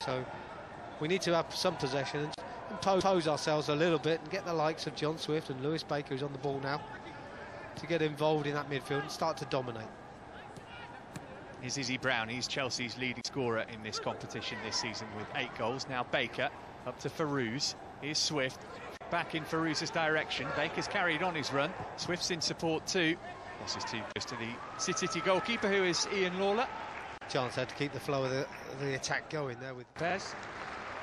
So we need to have some possession and impose ourselves a little bit and get the likes of John Swift and Lewis Baker, who's on the ball now, to get involved in that midfield and start to dominate. Here's Izzy Brown. He's Chelsea's leading scorer in this competition this season with 8 goals. Now Baker up to Feruz. Here's Swift back in Feruz's direction. Baker's carried on his run. Swift's in support too. This is too close to the City goalkeeper, who is Ian Lawlor. Chance had to keep the flow of the attack going there with Pez.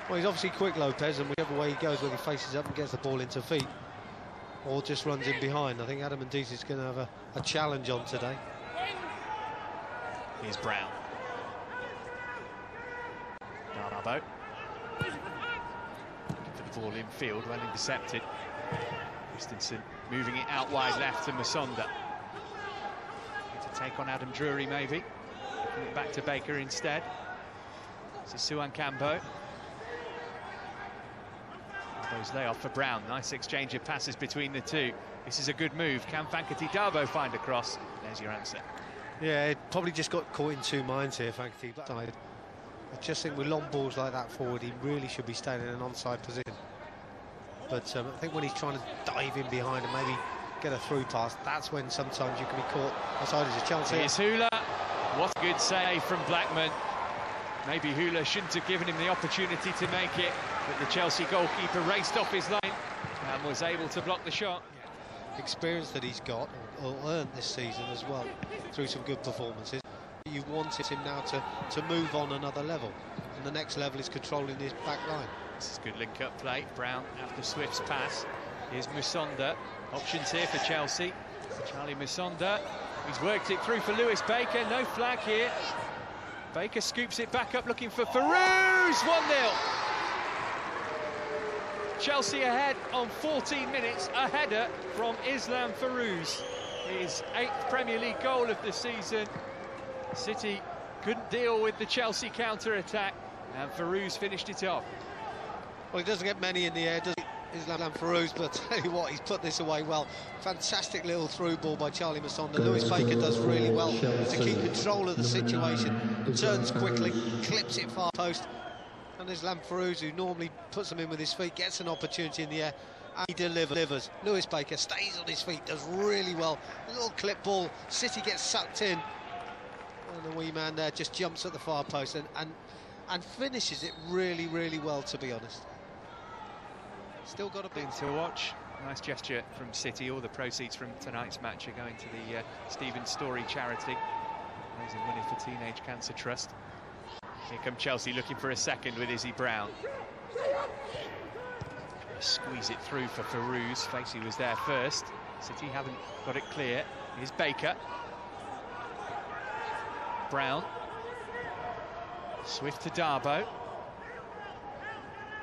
Well, he's obviously quick, Lopes, and whichever way he goes, whether he faces up and gets the ball into feet or just runs in behind. I think Adam Nditi is going to have a challenge on today. Here's Brown. Dabo. Looking for the ball in field, well intercepted. Christensen moving it out wide left to Musonda. To take on Adam Drury, maybe. Giving it back to Baker instead. This is Ssewankambo. Dabo's layoff for Brown. Nice exchange of passes between the two. This is a good move. Can Fankaty Dabo find a cross? There's your answer. Yeah, it probably just got caught in 2 minds here, Fankaty. But I just think with long balls like that forward, he really should be staying in an onside position. But I think when he's trying to dive in behind and maybe get a through pass, that's when sometimes you can be caught offside. There's a chance here. Here's Hula. What a good save from Blackman. Maybe Hula shouldn't have given him the opportunity to make it, but the Chelsea goalkeeper raced off his line and was able to block the shot. Experience that he's got, or earned this season as well, through some good performances. You wanted him now to move on another level, and the next level is controlling his back line. This is good link-up play. Brown after Swift's pass. Here's Musonda. Options here for Chelsea. Charly Musonda. He's worked it through for Lewis Baker. No flag here. Baker scoops it back up, looking for Feruz. 1-0. Chelsea ahead on 14 minutes. A header from Islam Feruz. His 8th Premier League goal of the season. City couldn't deal with the Chelsea counter-attack, and Feruz finished it off. Well, he doesn't get many in the air, does he, Islam Feruz, but I'll tell you what, he's put this away well. Fantastic little through ball by Charly Musonda. Lewis Baker does really well to keep control of the situation, turns quickly, clips it far post, and Islam Feruz, who normally puts them in with his feet, gets an opportunity in the air, and he delivers. Lewis Baker stays on his feet, does really well. A little clip ball, City gets sucked in, and the wee man there just jumps at the far post and finishes it really, really well, to be honest. Still got a bit to watch. Nice gesture from City. All the proceeds from tonight's match are going to the Stephen Story charity, raising money for Teenage Cancer Trust. Here come Chelsea looking for a second with Izzy Brown. Squeeze it through for Feruz. Kasey was there first. City haven't got it clear. Here's Baker. Brown. Swift to Dabo.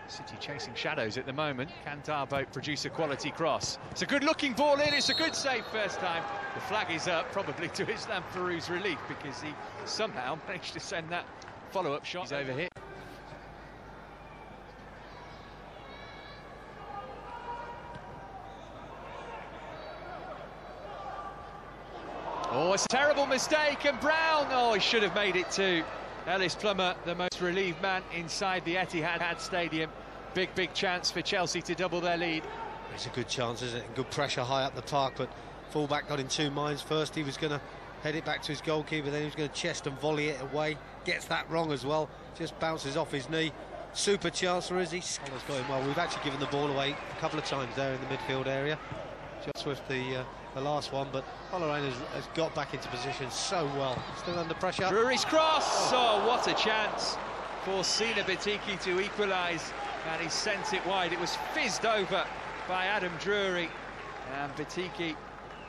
City chasing shadows at the moment. Can Dabo produce a quality cross? It's a good-looking ball in. It's a good save first time. The flag is up, probably to Islam Feruz's relief, because he somehow managed to send that follow-up shot. He's over here. Oh, it's a terrible mistake, and Brown, oh, he should have made it too. Ellis Plummer, the most relieved man inside the Etihad Stadium. Big chance for Chelsea to double their lead. It's a good chance, isn't it? And good pressure high up the park, but fullback got in 2 minds. First he was going to head it back to his goalkeeper, then he was going to chest and volley it away. Gets that wrong as well, just bounces off his knee. Super chance for Izzy. Scholar's got him well. We've actually given the ball away a couple of times there in the midfield area. Just with the last one, but Aina has got back into position so well. Still under pressure. Drury's cross! Oh, what a chance for Sina Batiki to equalise, and he sent it wide. It was fizzed over by Adam Drury, and Batiki,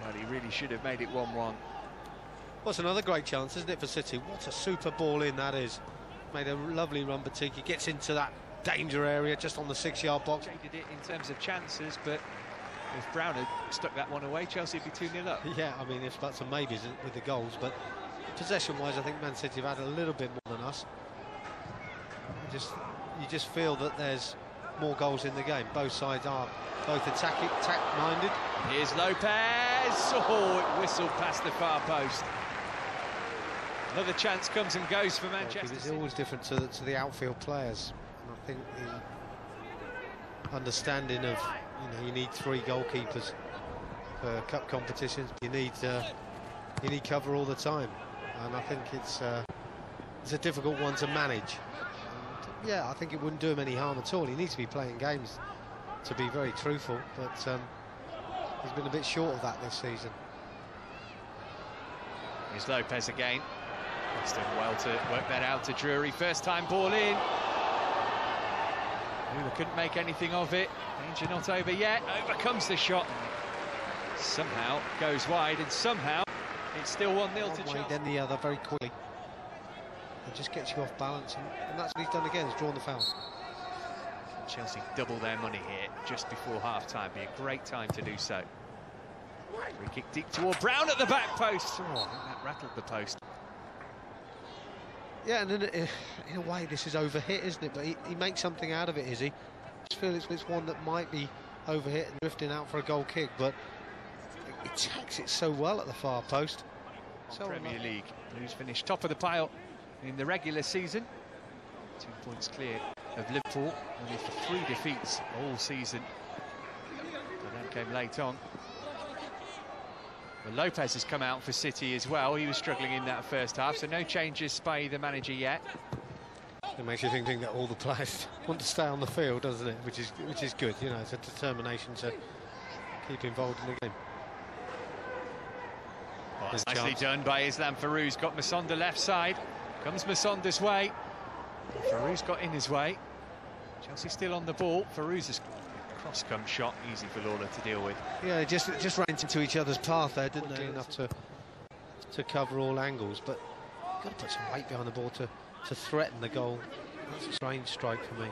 well, he really should have made it 1-1. Well, it's another great chance, isn't it, for City? What a super ball in that is. Made a lovely run. Batiki gets into that danger area just on the 6-yard box. Did it in terms of chances, but if Brown had stuck that one away, Chelsea would be 2-0 up. Yeah, I mean, if that's some maybes with the goals, but possession-wise, I think Man City have had a little bit more than us. You just feel that there's more goals in the game. Both sides are both attack-minded. Here's Lopes. Oh, it whistled past the far post. Another chance comes and goes for Manchester. It's always different to the outfield players. And I think the understanding of, you need 3 goalkeepers for cup competitions. You need cover all the time, and I think it's a difficult one to manage. And, yeah, I think it wouldn't do him any harm at all. He needs to be playing games, to be very truthful, but he's been a bit short of that this season. Here's Lopes again. He's done well to work that out to Drury. First time ball in. Lawlor couldn't make anything of it. Danger not over yet. Overcomes the shot. Somehow goes wide, and somehow it's still 1-0 to Chelsea. Then the other very quickly. It just gets you off balance, and that's what he's done again. He's drawn the foul. Chelsea double their money here just before half-time. Be a great time to do so. Free kick deep toward Brown at the back post. Oh, I think that rattled the post. Yeah, and in a way this is overhit, isn't it? But he makes something out of it, Izzy. I just feel it's one that might be overhit and drifting out for a goal kick, but he attacks it so well at the far post. So Premier League, Blues finished top of the pile in the regular season. 2 points clear of Liverpool, only for 3 defeats all season. And that came late on. Well, Lopes has come out for City as well. He was struggling in that first half, so no changes by the manager yet. It makes you think that all the players want to stay on the field, doesn't it? Which is good. It's a determination to keep involved in the game. Well, nicely done by Islam Feruz. Got Musonda left side. Comes Musonda's way. Feruz got in his way. Chelsea still on the ball. Feruz's cross-come shot, easy for Lawlor to deal with. Yeah, just ran into each other's path there, didn't they? Enough to cover all angles, but you've got to put some weight behind the ball to threaten the goal. That's a strange strike for me.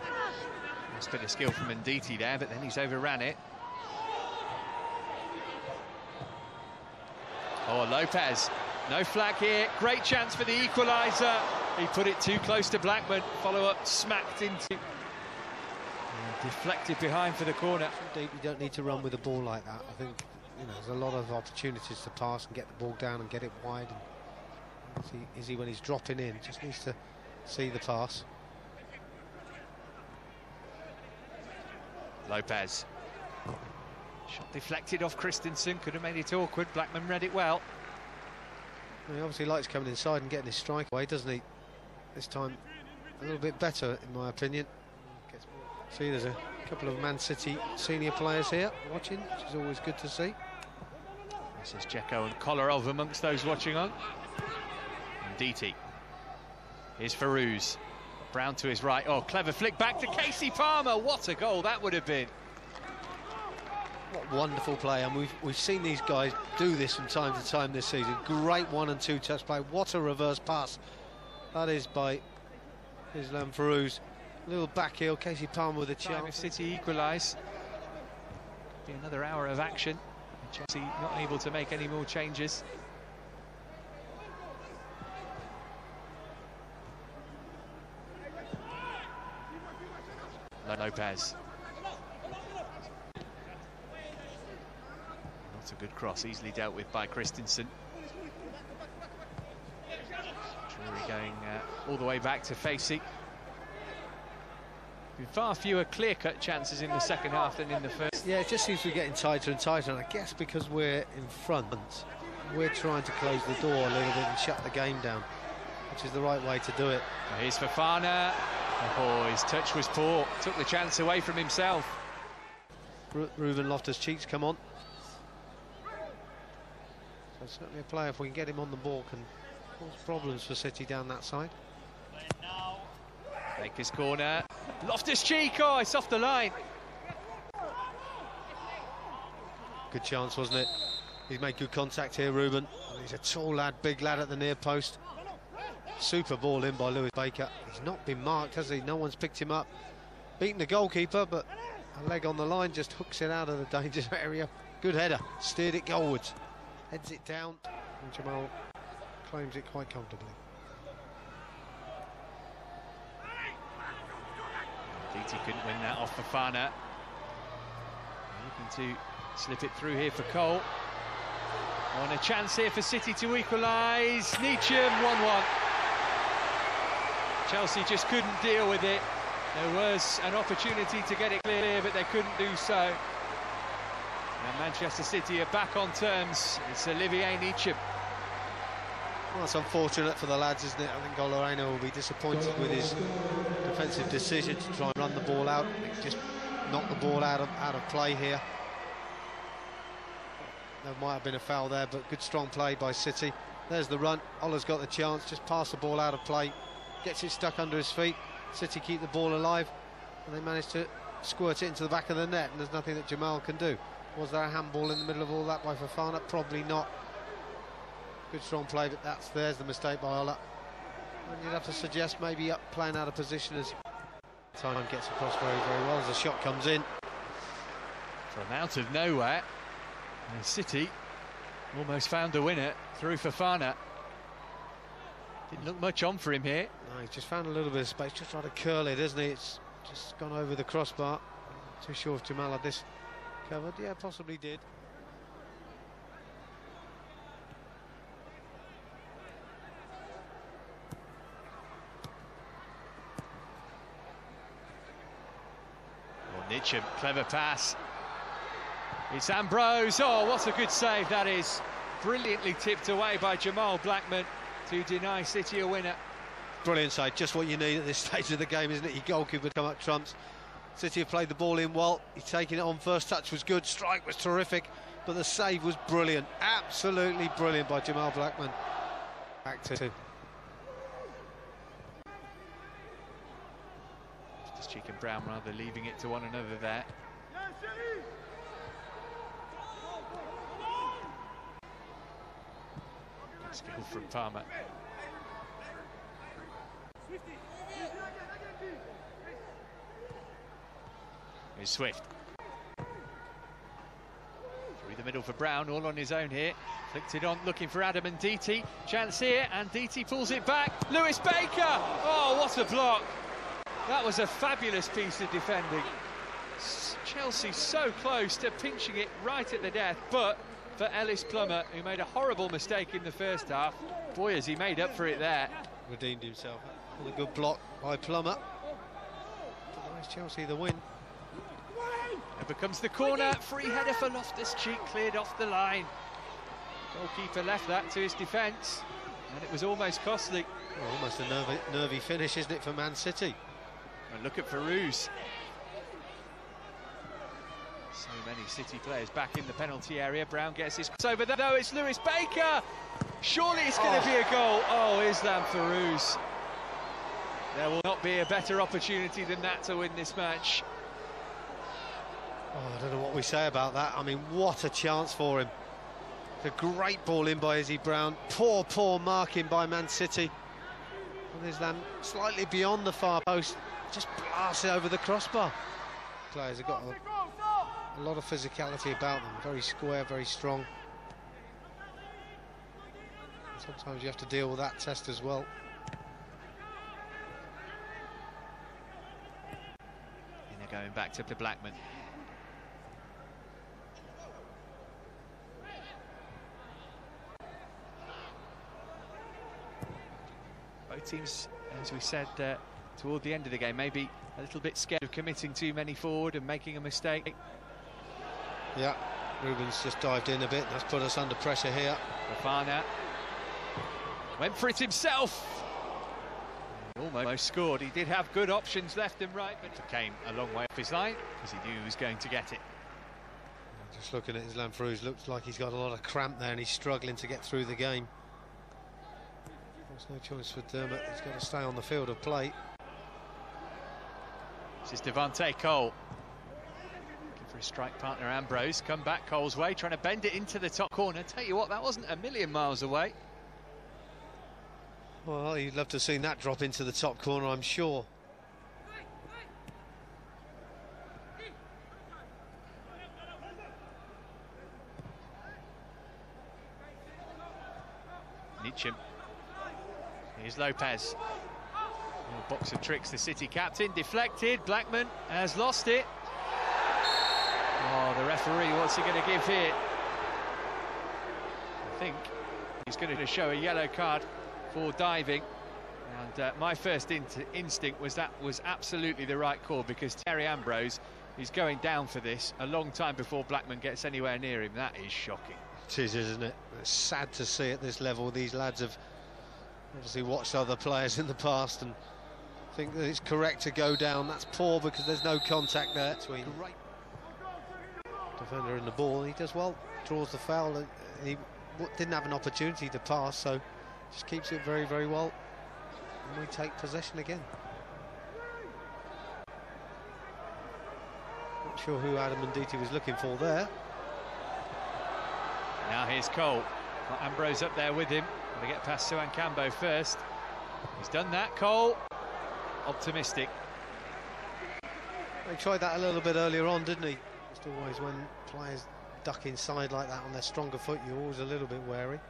Nice bit of skill from Nditi there, but then he's overran it. Oh, Lopes, no flag here. Great chance for the equaliser. He put it too close to Blackman. Follow-up smacked into... deflected behind for the corner. Deep, you don't need to run with the ball like that. I think there's a lot of opportunities to pass and get the ball down and get it wide. And Izzy, when he's dropping in, just needs to see the pass. Lopes. Shot deflected off Christensen. Could have made it awkward. Blackman read it well. He obviously likes coming inside and getting his strike away, doesn't he? This time a little bit better, in my opinion. See, there's a couple of Man City senior players here watching, which is always good to see. This is Dzeko and Kolarov amongst those watching on. Nditi. Here's Feruz. Brown to his right. Oh, clever flick back to Kasey Palmer. What a goal that would have been. What wonderful play, and we've seen these guys do this from time to time this season. Great 1 and 2 touch play. What a reverse pass that is by Islam Feruz. Little back heel, Kasey Palmer with a chance. If City equalise, be another hour of action. Chelsea not able to make any more changes. Lopes. Not a good cross, easily dealt with by Christensen. Drury going all the way back to Kasey. Far fewer clear-cut chances in the second half than in the first. Yeah, it just seems to be getting tighter and tighter, and I guess because we're in front, we're trying to close the door a little bit and shut the game down, which is the right way to do it. Here's Fofana. Oh, his touch was poor. Took the chance away from himself. Ruben Loftus-Cheek's come on. So certainly a player, if we can get him on the ball, can cause problems for City down that side. Baker's corner. Loftus-Cheek, oh, it's off the line. Good chance, wasn't it? He's made good contact here, Ruben. He's a tall lad, big lad at the near post. Super ball in by Lewis Baker. He's not been marked, has he? No one's picked him up. Beaten the goalkeeper, but a leg on the line just hooks it out of the danger area. Good header, steered it goalwards. Heads it down, and Jamal claims it quite comfortably. Nditi couldn't win that off Fofana. Looking to slip it through here for Cole. On a chance here for City to equalise. Nicham, 1-1. Chelsea just couldn't deal with it. There was an opportunity to get it clear, but they couldn't do so. And Manchester City are back on terms. It's Olivier Nicham. Well, it's unfortunate for the lads, isn't it? I think Aina will be disappointed with his defensive decision to try and run the ball out. He just knocked the ball out of play here. There might have been a foul there, but good strong play by City. There's the run. Ola's got the chance, just pass the ball out of play, gets it stuck under his feet. City keep the ball alive, and they manage to squirt it into the back of the net, and there's nothing that Jamal can do. Was there a handball in the middle of all that by Fofana? Probably not. Good strong play, but there's the mistake by Ola. And you'd have to suggest maybe playing out of position as time gets across very, very well as the shot comes in. From out of nowhere, and City almost found a winner through Fofana. Didn't look much on for him here. No, he's just found a little bit of space, just tried to curl it, isn't he? It's just gone over the crossbar. Not too sure if Jamal had this covered. Yeah, possibly did. Nicham, clever pass. It's Ambrose. Oh, what a good save that is. Brilliantly tipped away by Jamal Blackman to deny City a winner. Brilliant save, just what you need at this stage of the game, isn't it? Your goalkeeper come up trumps. City have played the ball in well. He's taking it on. First touch was good, strike was terrific, but the save was brilliant. Absolutely brilliant by Jamal Blackman. Back to Loftus-Cheek and Brown rather leaving it to one another there. Good skill from Plummer. Here's Swift. Through the middle for Brown, all on his own here. Flicked it on, looking for Adam and Nditi. Chance here, and Nditi pulls it back. Lewis Baker! Oh, what a block! That was a fabulous piece of defending. Chelsea so close to pinching it right at the death, but for Ellis Plummer, who made a horrible mistake in the first half, boy, has he made up for it there. Redeemed himself with a good block by Plummer. Otherwise, Chelsea the win. It becomes the corner, free header for Loftus-Cheek, cleared off the line. Goalkeeper left that to his defence, and it was almost costly. Well, almost a nervy finish, isn't it, for Man City? And look at Feruz. So many City players back in the penalty area. Brown gets his cross over there. No, it's Lewis Baker. Surely it's going to be a goal. Oh, Islam Feruz. There will not be a better opportunity than that to win this match. Oh, I don't know what we say about that. I mean, what a chance for him. It's a great ball in by Izzy Brown. Poor marking by Man City. And Islam slightly beyond the far post. Just blasts it over the crossbar. Players have got a lot of physicality about them. Very square, very strong. Sometimes you have to deal with that test as well. And they're going back to Blackman. Both teams, as we said, toward the end of the game, maybe a little bit scared of committing too many forward and making a mistake. Yeah, Ruben's just dived in a bit. That's put us under pressure here. Fofana went for it himself. Almost scored. He did have good options left and right, but it came a long way off his line because he knew he was going to get it. Just looking at Islam Feruz, looks like he's got a lot of cramp there and he's struggling to get through the game. There's no choice for Dermot. He's got to stay on the field of play. This is Devante Cole. Looking for his strike partner Ambrose. Come back Cole's way, trying to bend it into the top corner. Tell you what, that wasn't a million miles away. Well, you'd love to have seen that drop into the top corner, I'm sure. Nicham. Here's Lopes. A box of tricks, the City captain. Deflected. Blackman has lost it. Oh, the referee, what's he going to give here? think he's going to show a yellow card for diving. And my first instinct was that was absolutely the right call, because Thierry Ambrose is going down for this a long time before Blackman gets anywhere near him. That is shocking. It is, isn't it? It's sad to see at this level. These lads have obviously watched other players in the past and think that it's correct to go down. That's poor because there's no contact there between defender and the ball. He does well, draws the foul, and he didn't have an opportunity to pass, so just keeps it very, very well. And we take possession again. Not sure who Adam Nditi was looking for there. Now here's Cole. Got Ambrose up there with him. Got to get past Ssewankambo first. He's done that, Cole. Optimistic. He tried that a little bit earlier on, didn't he? Just always when players duck inside like that on their stronger foot, you're always a little bit wary.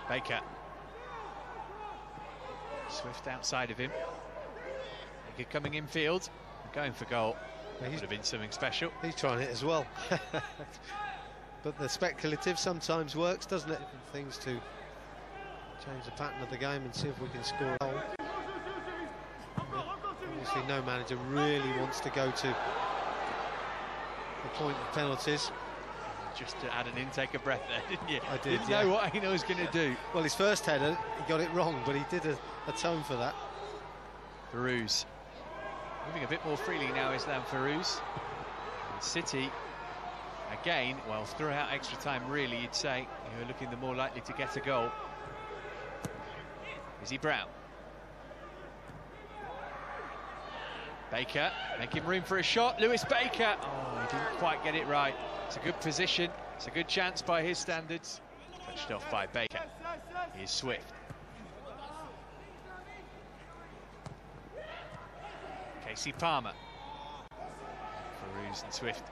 Baker. Swift outside of him. Baker coming in field, going for goal. That would have been something special. He's trying it as well. But the speculative sometimes works, doesn't it? Different things to change the pattern of the game and see if we can score a goal. Obviously no manager really wants to go to the point of penalties. Just to add an intake of breath there, didn't you? I did, Didn't know what Aina was going to do. Well, his first header, he got it wrong, but he did atone for that. Feruz moving a bit more freely now, Islam Feruz. And City, again, well, throughout extra time, really, you'd say, you're looking the more likely to get a goal. Izzy Brown. Baker, making room for a shot. Lewis Baker. Oh, he didn't quite get it right. It's a good position. It's a good chance by his standards. Touched off by Baker. Here's Swift. Kasey Palmer. Feruz and Swift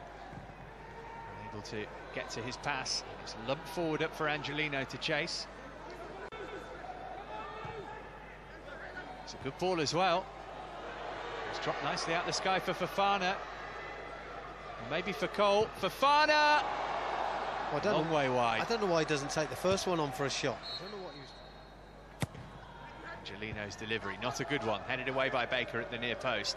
unable to get to his pass. It's lumped forward up for Angelino to chase. It's a good ball as well. It's dropped nicely out the sky for Fofana. Maybe for Cole. Fofana! Well, long way wide. I don't know why he doesn't take the first one on for a shot. I don't know what he was... Angelino's delivery, not a good one. Headed away by Baker at the near post.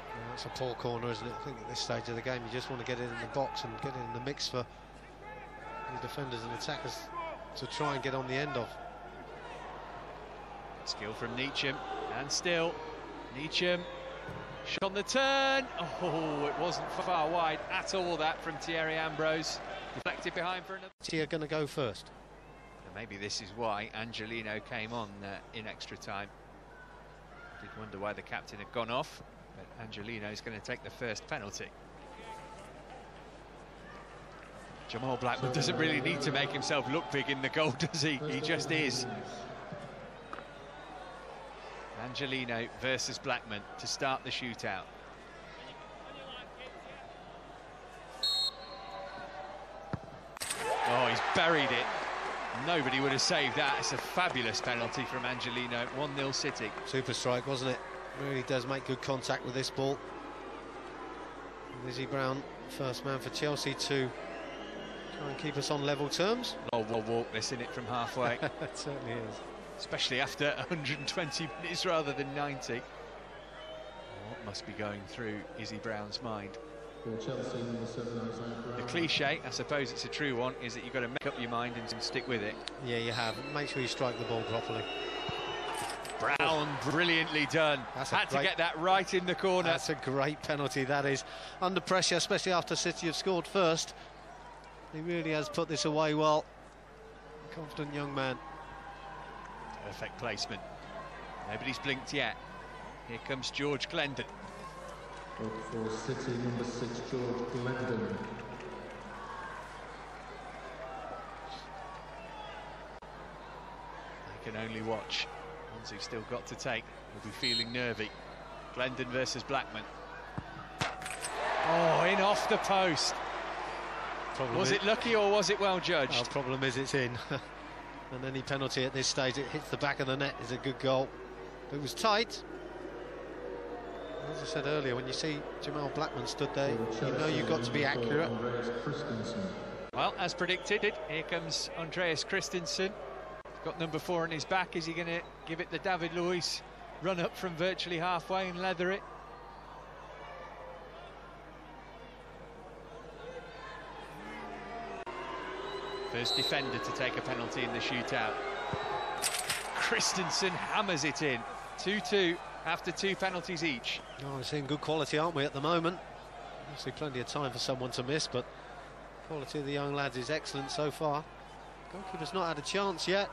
Well, that's a poor corner, isn't it? I think at this stage of the game you just want to get it in the box and get it in the mix for the defenders and attackers to try and get on the end of. Skill from Neacham, and still Neacham, shot on the turn. Oh, it wasn't far wide at all, that from Thierry Ambrose. Deflected behind for another. Thierry going to go first. And maybe this is why Angelino came on in extra time. Did wonder why the captain had gone off, but Angelino is going to take the first penalty. Jamal Blackman doesn't really need to make himself look big in the goal, does he? He just is. Angelino versus Blackman to start the shootout. Oh, he's buried it. Nobody would have saved that. It's a fabulous penalty from Angelino. 1-0 City. Super strike, wasn't it? Really does make good contact with this ball. Izzy Brown, first man for Chelsea to try and keep us on level terms. Lawlor walk this in it from halfway. It certainly is. Especially after 120 minutes rather than 90. What must be going through Izzy Brown's mind? The cliche, I suppose it's a true one, is that you've got to make up your mind and stick with it. Yeah, you have. Make sure you strike the ball properly. Brown, brilliantly done. Had to get that right in the corner. That's a great penalty, that is. Under pressure, especially after City have scored first. He really has put this away well. Confident young man. Perfect placement. Nobody's blinked yet. Here comes George Glendon. For City, number 6, George Glendon. They can only watch. Ones who've still got to take will be feeling nervy. Glendon versus Blackman. Oh, in off the post. Was it lucky or was it well judged? Our problem is it's in. And any penalty at this stage, it hits the back of the net, is a good goal. It was tight. As I said earlier, when you see Jamal Blackman stood there, you know you've got to be accurate. Well, as predicted, here comes Andreas Christensen. Got number 4 on his back. Is he going to give it the David Luiz run up from virtually halfway and leather it? First defender to take a penalty in the shootout. Christensen hammers it in. 2-2 after 2 penalties each. Oh, we're seeing good quality, aren't we, at the moment? Obviously plenty of time for someone to miss, but quality of the young lads is excellent so far. Goalkeeper's not had a chance yet.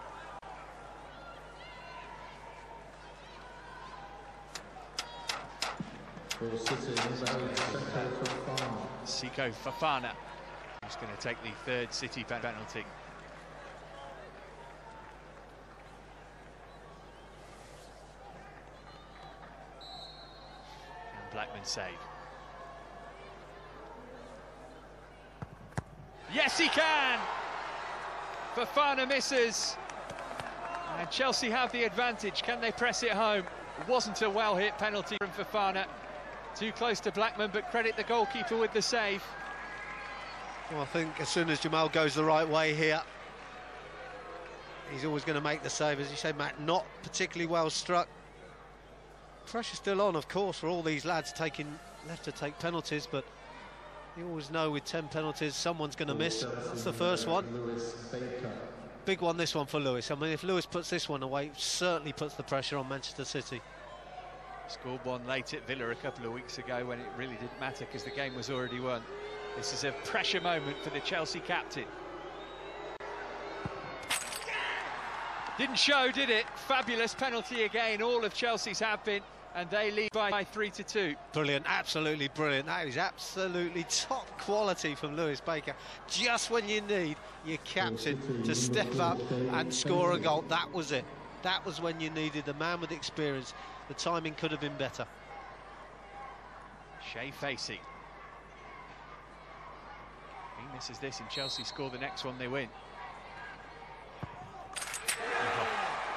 Siko Fofana is going to take the 3rd City penalty. And Blackman save. Yes, he can! Fofana misses. And Chelsea have the advantage. Can they press it home? It wasn't a well-hit penalty from Fofana. Too close to Blackman, but credit the goalkeeper with the save. Well, I think as soon as Jamal goes the right way here, he's always going to make the save. As you said, Matt, not particularly well struck. Pressure's still on, of course, for all these lads left to take penalties, but you always know with 10 penalties, someone's going to miss. That's the first one. Big one, this one for Lewis. I mean, if Lewis puts this one away, it certainly puts the pressure on Manchester City. Scored one late at Villa a couple of weeks ago when it really didn't matter because the game was already won. This is a pressure moment for the Chelsea captain. Didn't show, did it? Fabulous penalty again. All of Chelsea's have been, and they lead by 3-2. Brilliant, absolutely brilliant. That is absolutely top quality from Lewis Baker. Just when you need your captain to step up and score a goal, that was it. That was when you needed the man with experience. The timing could have been better. Kasey. He misses this and Chelsea score the next one, they win.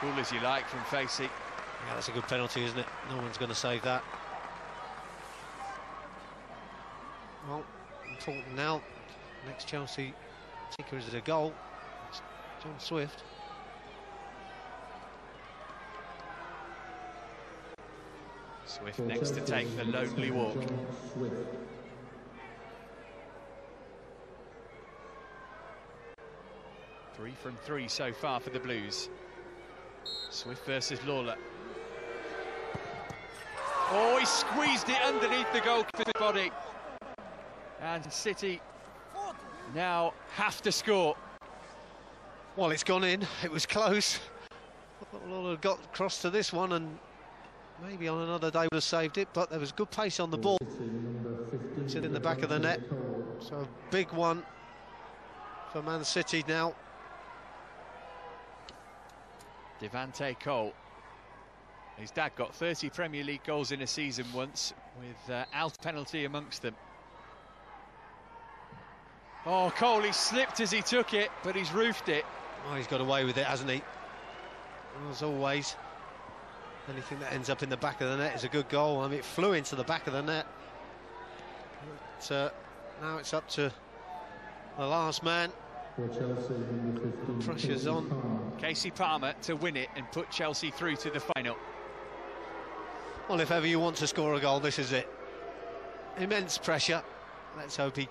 Cool as you like from Kasey. Yeah, that's a good penalty, isn't it? No one's going to save that. Well, important now. Next Chelsea taker is at a goal. It's John Swift. Swift next to take the lonely walk. Three from 3 so far for the Blues. Swift versus Lawlor. Oh, he squeezed it underneath the goalkeeper's body. And City now have to score. Well, it's gone in. It was close. Lawlor got across to this one and maybe on another day would have saved it, but there was good pace on the ball. It's in the back of the net. So a big one for Man City now. Devante Cole. His dad got 30 Premier League goals in a season once, with out penalty amongst them. Oh, Cole, he slipped as he took it, but he's roofed it. Oh, he's got away with it, hasn't he? As always. Anything that ends up in the back of the net is a good goal. I mean, it flew into the back of the net. But now it's up to the last man. Pressure's on. Kasey Palmer to win it and put Chelsea through to the final. Well, if ever you want to score a goal, this is it. Immense pressure. Let's hope he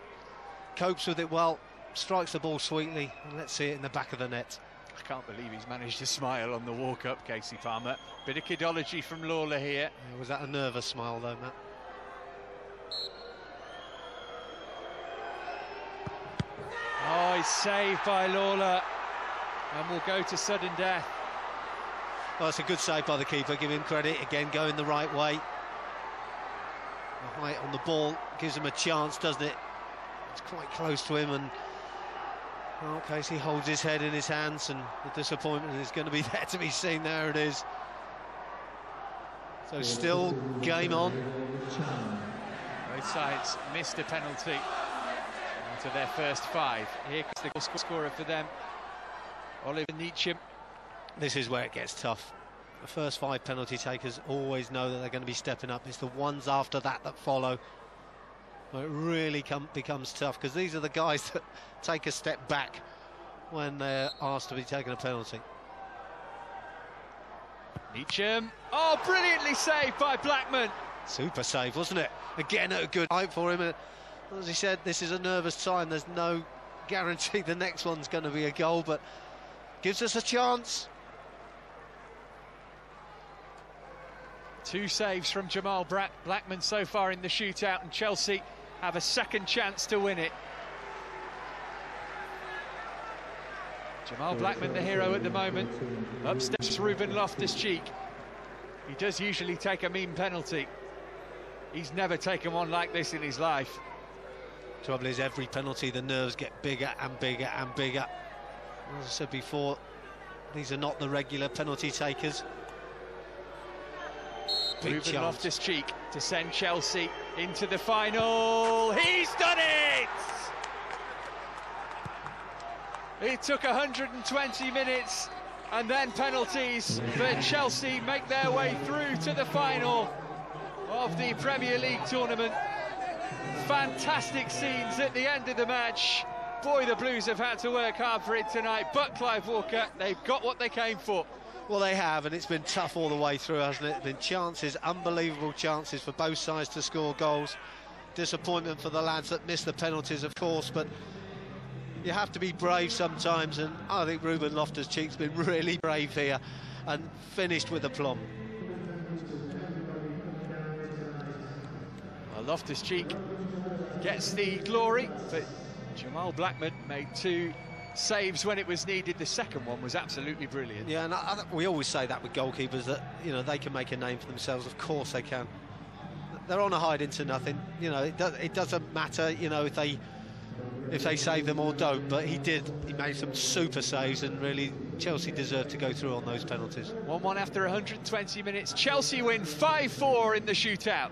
copes with it well, strikes the ball sweetly, and let's see it in the back of the net. I can't believe he's managed to smile on the walk-up, Kasey Palmer. Bit of kidology from Lawlor here. Yeah, was that a nervous smile, though, Matt? Oh, he's saved by Lawlor, and will go to sudden death. Well, it's a good save by the keeper, give him credit. Again, going the right way. The height on the ball gives him a chance, doesn't it? It's quite close to him, and well, Kasey holds his head in his hands, and the disappointment is going to be there to be seen. There it is. So still game on. Both sides missed a penalty to their first 5. Here comes the goal scorer for them. Oliver Nietzsche. This is where it gets tough. The first 5 penalty takers always know that they're going to be stepping up. It's the ones after that that follow where it really becomes tough, because these are the guys that take a step back when they're asked to be taking a penalty. Nietzsche. Oh, brilliantly saved by Blackman. Super save, wasn't it? Again, at a good height for him. As he said, this is a nervous time. There's no guarantee the next one's going to be a goal, but gives us a chance. 2 saves from Jamal Blackman so far in the shootout, and Chelsea have a second chance to win it. Jamal Blackman, the hero at the moment. Up steps Ruben Loftus-Cheek. He does usually take a mean penalty. He's never taken one like this in his life. Trouble is, every penalty, the nerves get bigger and bigger and bigger. As I said before, these are not the regular penalty takers. Big Ruben chance. Loftus-Cheek to send Chelsea into the final. He's done it! It took 120 minutes and then penalties, but Chelsea make their way through to the final of the Premier League tournament. Fantastic scenes at the end of the match. Boy, the Blues have had to work hard for it tonight, but Clive Walker, they've got what they came for. Well, they have, and it's been tough all the way through, hasn't it? Been chances, unbelievable chances for both sides to score goals. Disappointment for the lads that missed the penalties, of course, but you have to be brave sometimes, and I think Ruben Loftus-Cheek's been really brave here and finished with aplomb. Well, Loftus-Cheek gets the glory, but Jamal Blackman made 2 saves when it was needed. The second one was absolutely brilliant. Yeah, and we always say that with goalkeepers, that, you know, they can make a name for themselves. Of course they can. They're on a hide into nothing. You know, it doesn't matter, you know, if they save them or don't, but he made some super saves, and really Chelsea deserved to go through on those penalties. 1-1 after 120 minutes. Chelsea win 5-4 in the shootout.